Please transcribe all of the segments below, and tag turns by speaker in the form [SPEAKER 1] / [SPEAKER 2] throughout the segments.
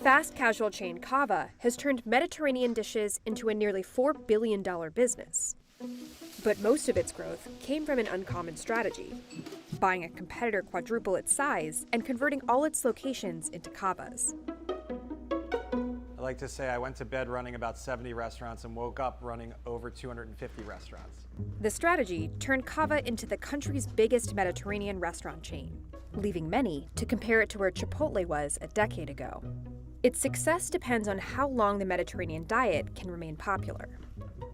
[SPEAKER 1] Fast casual chain Cava has turned Mediterranean dishes into a nearly $4 billion business. But most of its growth came from an uncommon strategy: buying a competitor quadruple its size and converting all its locations into Cavas.
[SPEAKER 2] I like to say I went to bed running about 70 restaurants and woke up running over 250 restaurants.
[SPEAKER 1] The strategy turned Cava into the country's biggest Mediterranean restaurant chain, leaving many to compare it to where Chipotle was a decade ago. Its success depends on how long the Mediterranean diet can remain popular.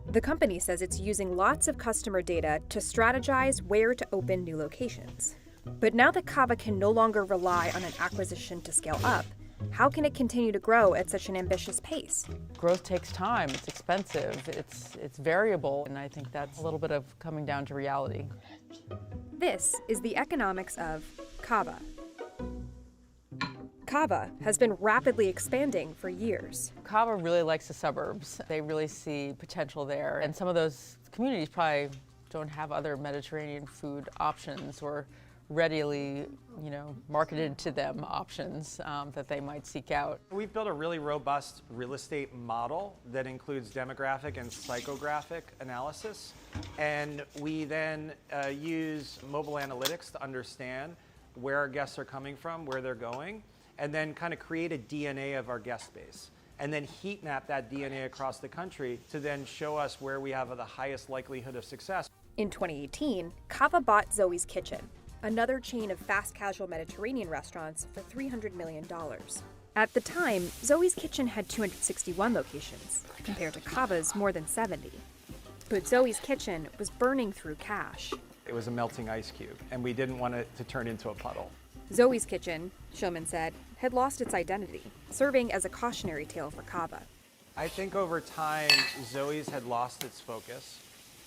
[SPEAKER 1] The company says it's using lots of customer data to strategize where to open new locations. But now that Cava can no longer rely on an acquisition to scale up, how can it continue to grow at such an ambitious pace?
[SPEAKER 3] Growth takes time, it's expensive, it's variable, and I think that's a little bit of coming down to reality.
[SPEAKER 1] This is the economics of Cava. Cava has been rapidly expanding for years.
[SPEAKER 3] Cava really likes the suburbs. They really see potential there, and some of those communities probably don't have other Mediterranean food options or readily, marketed to them options that they might seek out.
[SPEAKER 2] We've built a really robust real estate model that includes demographic and psychographic analysis. And we then use mobile analytics to understand where our guests are coming from, where they're going, and then kind of create a DNA of our guest base. And then heat map that DNA across the country to then show us where we have the highest likelihood of success.
[SPEAKER 1] In 2018, Cava bought Zoe's Kitchen, another chain of fast casual Mediterranean restaurants, for $300 million. At the time, Zoe's Kitchen had 261 locations, compared to Cava's more than 70. But Zoe's Kitchen was burning through cash.
[SPEAKER 2] It was a melting ice cube, and we didn't want it to turn into a puddle.
[SPEAKER 1] Zoe's Kitchen, Shulman said, had lost its identity, serving as a cautionary tale for Cava.
[SPEAKER 2] I think over time, Zoe's had lost its focus.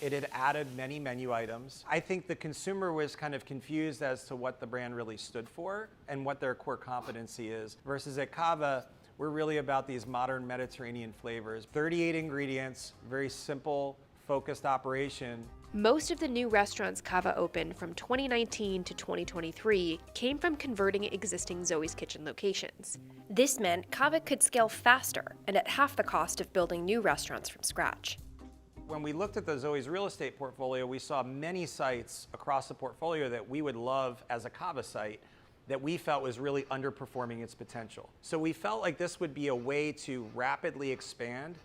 [SPEAKER 2] It had added many menu items. I think the consumer was kind of confused as to what the brand really stood for and what their core competency is. Versus at Cava, we're really about these modern Mediterranean flavors. 38 ingredients, very simple, focused operation.
[SPEAKER 4] Most of the new restaurants Cava opened from 2019 to 2023 came from converting existing Zoe's Kitchen locations. This meant Cava could scale faster and at half the cost of building new restaurants from scratch.
[SPEAKER 2] When we looked at the Zoe's real estate portfolio, we saw many sites across the portfolio that we would love as a Cava site that we felt was really underperforming its potential. So we felt like this would be a way to rapidly expand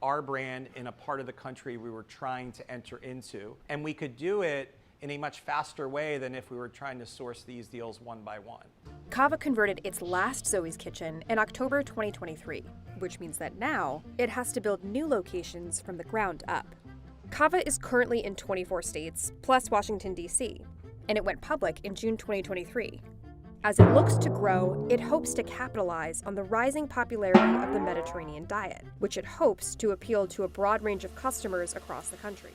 [SPEAKER 2] our brand in a part of the country we were trying to enter into. And we could do it in a much faster way than if we were trying to source these deals one by one.
[SPEAKER 1] Cava converted its last Zoe's Kitchen in October 2023, which means that now it has to build new locations from the ground up. Cava is currently in 24 states, plus Washington, D.C., and it went public in June 2023. As it looks to grow, it hopes to capitalize on the rising popularity of the Mediterranean diet, which it hopes to appeal to a broad range of customers across the country.